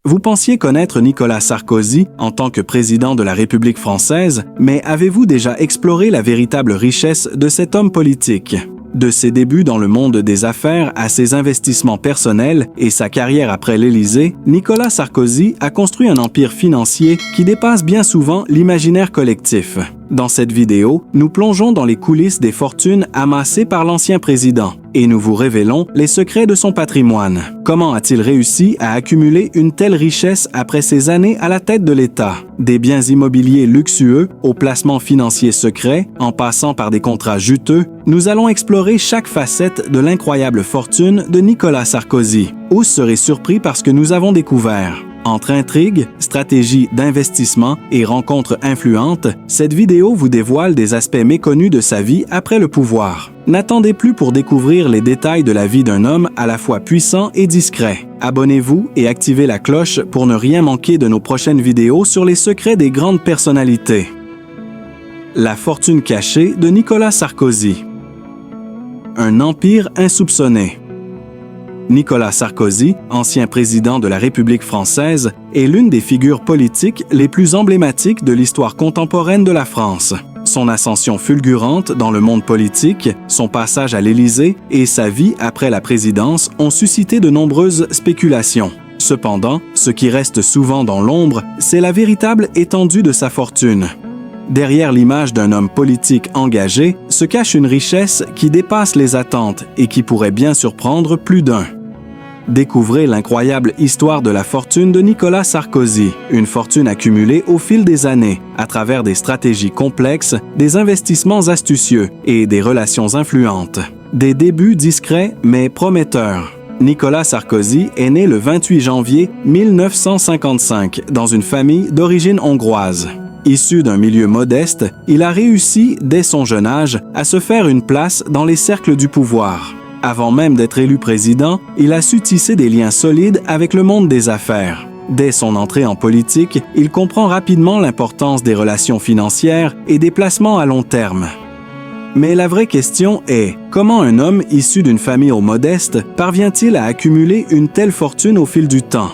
Vous pensiez connaître Nicolas Sarkozy en tant que président de la République française, mais avez-vous déjà exploré la véritable richesse de cet homme politique? De ses débuts dans le monde des affaires à ses investissements personnels et sa carrière après l'Élysée, Nicolas Sarkozy a construit un empire financier qui dépasse bien souvent l'imaginaire collectif. Dans cette vidéo, nous plongeons dans les coulisses des fortunes amassées par l'ancien président et nous vous révélons les secrets de son patrimoine. Comment a-t-il réussi à accumuler une telle richesse après ses années à la tête de l'État? Des biens immobiliers luxueux aux placements financiers secrets, en passant par des contrats juteux, nous allons explorer chaque facette de l'incroyable fortune de Nicolas Sarkozy. Vous serez surpris par ce que nous avons découvert. Entre intrigues, stratégies d'investissement et rencontres influentes, cette vidéo vous dévoile des aspects méconnus de sa vie après le pouvoir. N'attendez plus pour découvrir les détails de la vie d'un homme à la fois puissant et discret. Abonnez-vous et activez la cloche pour ne rien manquer de nos prochaines vidéos sur les secrets des grandes personnalités. La fortune cachée de Nicolas Sarkozy. Un empire insoupçonné. Nicolas Sarkozy, ancien président de la République française, est l'une des figures politiques les plus emblématiques de l'histoire contemporaine de la France. Son ascension fulgurante dans le monde politique, son passage à l'Élysée et sa vie après la présidence ont suscité de nombreuses spéculations. Cependant, ce qui reste souvent dans l'ombre, c'est la véritable étendue de sa fortune. Derrière l'image d'un homme politique engagé se cache une richesse qui dépasse les attentes et qui pourrait bien surprendre plus d'un. Découvrez l'incroyable histoire de la fortune de Nicolas Sarkozy, une fortune accumulée au fil des années, à travers des stratégies complexes, des investissements astucieux et des relations influentes. Des débuts discrets mais prometteurs. Nicolas Sarkozy est né le 28 janvier 1955 dans une famille d'origine hongroise. Issu d'un milieu modeste, il a réussi, dès son jeune âge, à se faire une place dans les cercles du pouvoir. Avant même d'être élu président, il a su tisser des liens solides avec le monde des affaires. Dès son entrée en politique, il comprend rapidement l'importance des relations financières et des placements à long terme. Mais la vraie question est, comment un homme issu d'une famille modeste parvient-il à accumuler une telle fortune au fil du temps?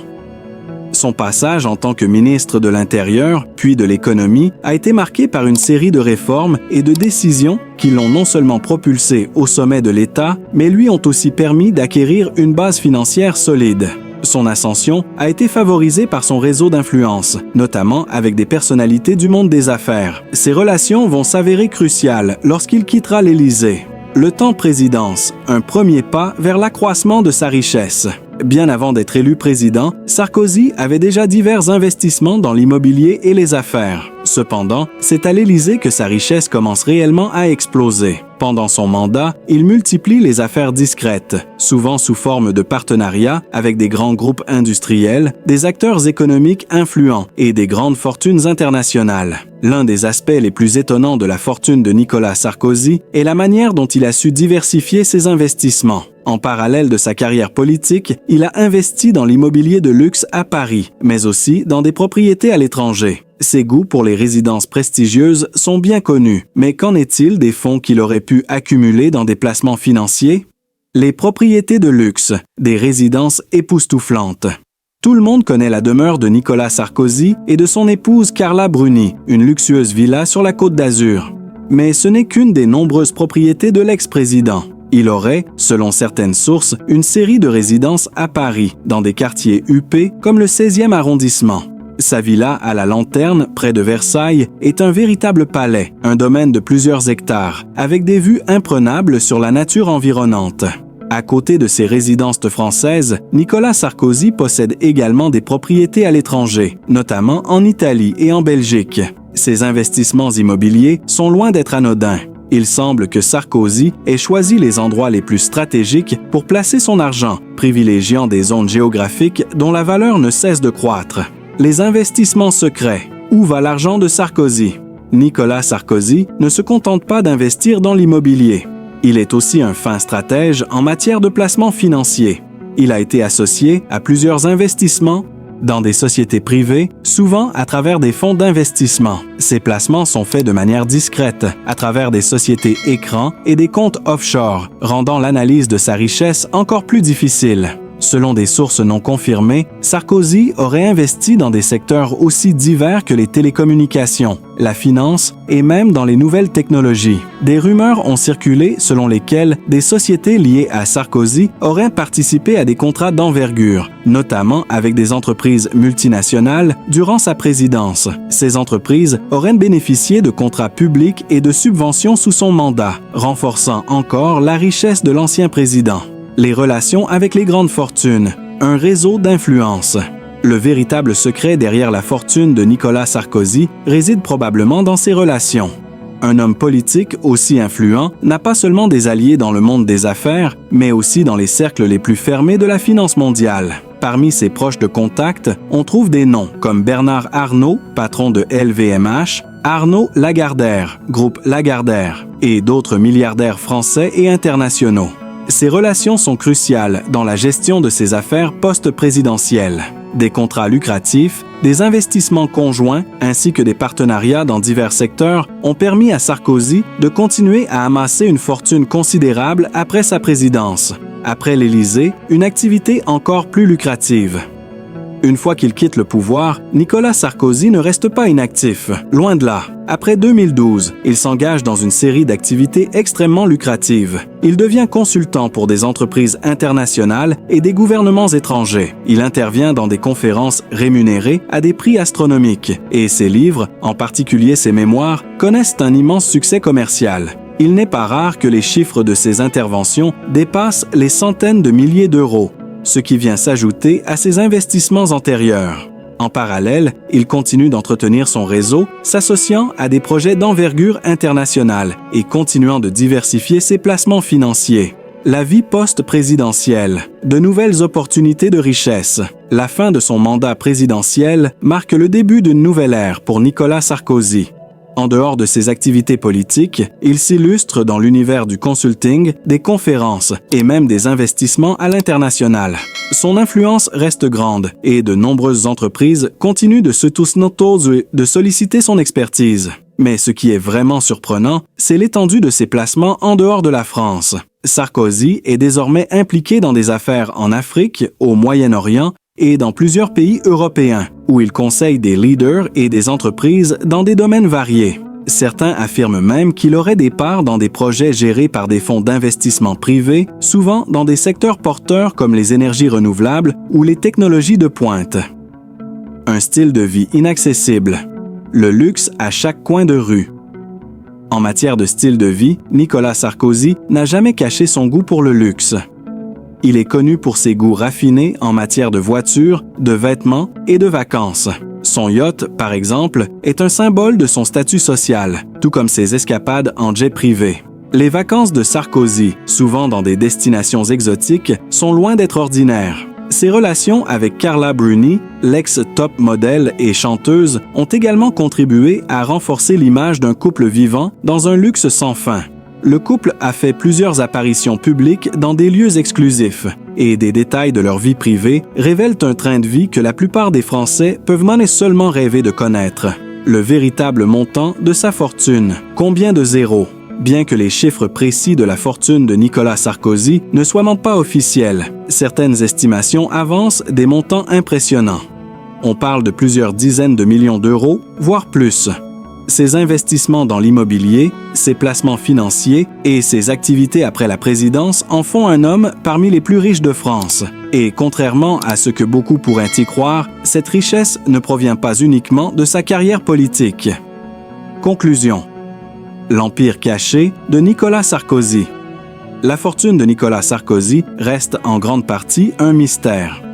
Son passage en tant que ministre de l'Intérieur, puis de l'Économie, a été marqué par une série de réformes et de décisions qui l'ont non seulement propulsé au sommet de l'État, mais lui ont aussi permis d'acquérir une base financière solide. Son ascension a été favorisée par son réseau d'influence, notamment avec des personnalités du monde des affaires. Ces relations vont s'avérer cruciales lorsqu'il quittera l'Élysée. Le temps présidence, un premier pas vers l'accroissement de sa richesse. Bien avant d'être élu président, Sarkozy avait déjà divers investissements dans l'immobilier et les affaires. Cependant, c'est à l'Élysée que sa richesse commence réellement à exploser. Pendant son mandat, il multiplie les affaires discrètes, souvent sous forme de partenariats avec des grands groupes industriels, des acteurs économiques influents et des grandes fortunes internationales. L'un des aspects les plus étonnants de la fortune de Nicolas Sarkozy est la manière dont il a su diversifier ses investissements. En parallèle de sa carrière politique, il a investi dans l'immobilier de luxe à Paris, mais aussi dans des propriétés à l'étranger. Ses goûts pour les résidences prestigieuses sont bien connus, mais qu'en est-il des fonds qu'il aurait pu accumuler dans des placements financiers? Les propriétés de luxe, des résidences époustouflantes. Tout le monde connaît la demeure de Nicolas Sarkozy et de son épouse Carla Bruni, une luxueuse villa sur la Côte d'Azur. Mais ce n'est qu'une des nombreuses propriétés de l'ex-président. Il aurait, selon certaines sources, une série de résidences à Paris, dans des quartiers huppés comme le 16e arrondissement. Sa villa à la Lanterne, près de Versailles, est un véritable palais, un domaine de plusieurs hectares, avec des vues imprenables sur la nature environnante. À côté de ses résidences françaises, Nicolas Sarkozy possède également des propriétés à l'étranger, notamment en Italie et en Belgique. Ses investissements immobiliers sont loin d'être anodins. Il semble que Sarkozy ait choisi les endroits les plus stratégiques pour placer son argent, privilégiant des zones géographiques dont la valeur ne cesse de croître. Les investissements secrets. Où va l'argent de Sarkozy? Nicolas Sarkozy ne se contente pas d'investir dans l'immobilier. Il est aussi un fin stratège en matière de placement financier. Il a été associé à plusieurs investissements dans des sociétés privées, souvent à travers des fonds d'investissement. Ces placements sont faits de manière discrète, à travers des sociétés écrans et des comptes offshore, rendant l'analyse de sa richesse encore plus difficile. Selon des sources non confirmées, Sarkozy aurait investi dans des secteurs aussi divers que les télécommunications, la finance et même dans les nouvelles technologies. Des rumeurs ont circulé selon lesquelles des sociétés liées à Sarkozy auraient participé à des contrats d'envergure, notamment avec des entreprises multinationales durant sa présidence. Ces entreprises auraient bénéficié de contrats publics et de subventions sous son mandat, renforçant encore la richesse de l'ancien président. Les relations avec les grandes fortunes, un réseau d'influence. Le véritable secret derrière la fortune de Nicolas Sarkozy réside probablement dans ses relations. Un homme politique aussi influent n'a pas seulement des alliés dans le monde des affaires, mais aussi dans les cercles les plus fermés de la finance mondiale. Parmi ses proches de contact, on trouve des noms comme Bernard Arnault, patron de LVMH, Arnaud Lagardère, groupe Lagardère, et d'autres milliardaires français et internationaux. Ces relations sont cruciales dans la gestion de ses affaires post-présidentielles. Des contrats lucratifs, des investissements conjoints ainsi que des partenariats dans divers secteurs ont permis à Sarkozy de continuer à amasser une fortune considérable après sa présidence. Après l'Élysée, une activité encore plus lucrative. Une fois qu'il quitte le pouvoir, Nicolas Sarkozy ne reste pas inactif, loin de là. Après 2012, il s'engage dans une série d'activités extrêmement lucratives. Il devient consultant pour des entreprises internationales et des gouvernements étrangers. Il intervient dans des conférences rémunérées à des prix astronomiques et ses livres, en particulier ses mémoires, connaissent un immense succès commercial. Il n'est pas rare que les chiffres de ses interventions dépassent les centaines de milliers d'euros, ce qui vient s'ajouter à ses investissements antérieurs. En parallèle, il continue d'entretenir son réseau, s'associant à des projets d'envergure internationale et continuant de diversifier ses placements financiers. La vie post-présidentielle, de nouvelles opportunités de richesse. La fin de son mandat présidentiel marque le début d'une nouvelle ère pour Nicolas Sarkozy. En dehors de ses activités politiques, il s'illustre dans l'univers du consulting, des conférences et même des investissements à l'international. Son influence reste grande et de nombreuses entreprises continuent de de solliciter son expertise. Mais ce qui est vraiment surprenant, c'est l'étendue de ses placements en dehors de la France. Sarkozy est désormais impliqué dans des affaires en Afrique, au Moyen-Orient et dans plusieurs pays européens, où il conseille des leaders et des entreprises dans des domaines variés. Certains affirment même qu'il aurait des parts dans des projets gérés par des fonds d'investissement privés, souvent dans des secteurs porteurs comme les énergies renouvelables ou les technologies de pointe. Un style de vie inaccessible. Le luxe à chaque coin de rue. En matière de style de vie, Nicolas Sarkozy n'a jamais caché son goût pour le luxe. Il est connu pour ses goûts raffinés en matière de voitures, de vêtements et de vacances. Son yacht, par exemple, est un symbole de son statut social, tout comme ses escapades en jet privé. Les vacances de Sarkozy, souvent dans des destinations exotiques, sont loin d'être ordinaires. Ses relations avec Carla Bruni, l'ex-top modèle et chanteuse, ont également contribué à renforcer l'image d'un couple vivant dans un luxe sans fin. Le couple a fait plusieurs apparitions publiques dans des lieux exclusifs et des détails de leur vie privée révèlent un train de vie que la plupart des Français peuvent même seulement rêver de connaître. Le véritable montant de sa fortune. Combien de zéros? Bien que les chiffres précis de la fortune de Nicolas Sarkozy ne soient même pas officiels, certaines estimations avancent des montants impressionnants. On parle de plusieurs dizaines de millions d'euros, voire plus. Ses investissements dans l'immobilier, ses placements financiers et ses activités après la présidence en font un homme parmi les plus riches de France. Et contrairement à ce que beaucoup pourraient y croire, cette richesse ne provient pas uniquement de sa carrière politique. Conclusion. L'empire caché de Nicolas Sarkozy. La fortune de Nicolas Sarkozy reste en grande partie un mystère.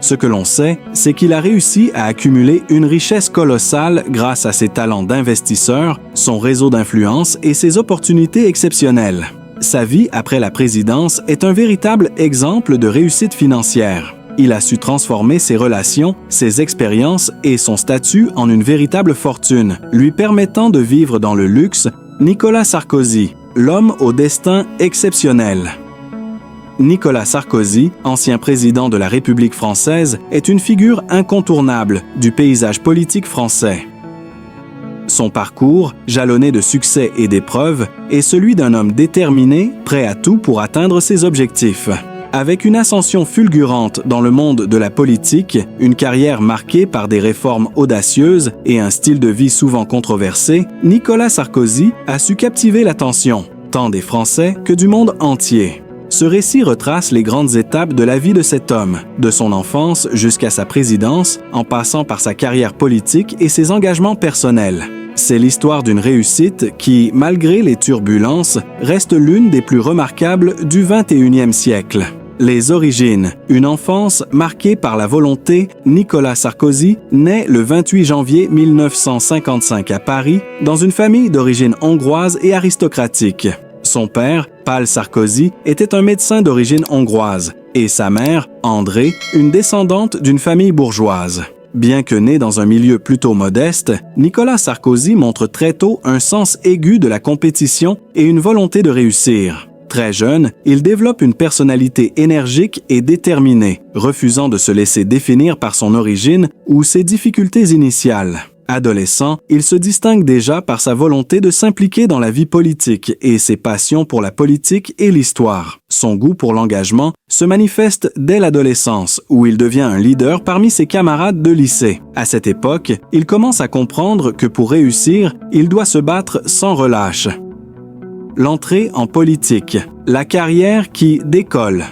Ce que l'on sait, c'est qu'il a réussi à accumuler une richesse colossale grâce à ses talents d'investisseur, son réseau d'influence et ses opportunités exceptionnelles. Sa vie après la présidence est un véritable exemple de réussite financière. Il a su transformer ses relations, ses expériences et son statut en une véritable fortune, lui permettant de vivre dans le luxe. Nicolas Sarkozy, l'homme au destin exceptionnel. Nicolas Sarkozy, ancien président de la République française, est une figure incontournable du paysage politique français. Son parcours, jalonné de succès et d'épreuves, est celui d'un homme déterminé, prêt à tout pour atteindre ses objectifs. Avec une ascension fulgurante dans le monde de la politique, une carrière marquée par des réformes audacieuses et un style de vie souvent controversé, Nicolas Sarkozy a su captiver l'attention, tant des Français que du monde entier. Ce récit retrace les grandes étapes de la vie de cet homme, de son enfance jusqu'à sa présidence, en passant par sa carrière politique et ses engagements personnels. C'est l'histoire d'une réussite qui, malgré les turbulences, reste l'une des plus remarquables du XXIe siècle. Les origines. Une enfance marquée par la volonté, Nicolas Sarkozy naît le 28 janvier 1955 à Paris, dans une famille d'origine hongroise et aristocratique. Son père, Pál Sarkozy, était un médecin d'origine hongroise, et sa mère, André, une descendante d'une famille bourgeoise. Bien que né dans un milieu plutôt modeste, Nicolas Sarkozy montre très tôt un sens aigu de la compétition et une volonté de réussir. Très jeune, il développe une personnalité énergique et déterminée, refusant de se laisser définir par son origine ou ses difficultés initiales. Adolescent, il se distingue déjà par sa volonté de s'impliquer dans la vie politique et ses passions pour la politique et l'histoire. Son goût pour l'engagement se manifeste dès l'adolescence, où il devient un leader parmi ses camarades de lycée. À cette époque, il commence à comprendre que pour réussir, il doit se battre sans relâche. L'entrée en politique, la carrière qui décolle.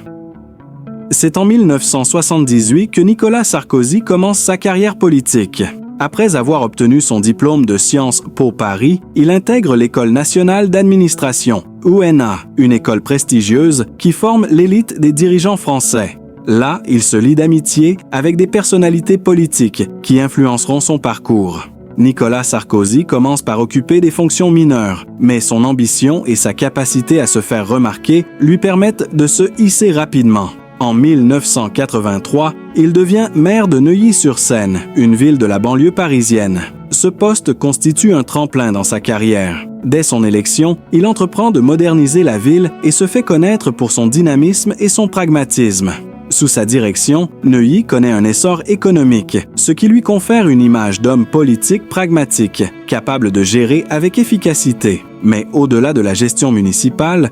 C'est en 1978 que Nicolas Sarkozy commence sa carrière politique. Après avoir obtenu son diplôme de Sciences Po Paris, il intègre l'École nationale d'administration, UNA, une école prestigieuse qui forme l'élite des dirigeants français. Là, il se lie d'amitié avec des personnalités politiques qui influenceront son parcours. Nicolas Sarkozy commence par occuper des fonctions mineures, mais son ambition et sa capacité à se faire remarquer lui permettent de se hisser rapidement. En 1983, il devient maire de Neuilly-sur-Seine, une ville de la banlieue parisienne. Ce poste constitue un tremplin dans sa carrière. Dès son élection, il entreprend de moderniser la ville et se fait connaître pour son dynamisme et son pragmatisme. Sous sa direction, Neuilly connaît un essor économique, ce qui lui confère une image d'homme politique pragmatique, capable de gérer avec efficacité. Mais au-delà de la gestion municipale,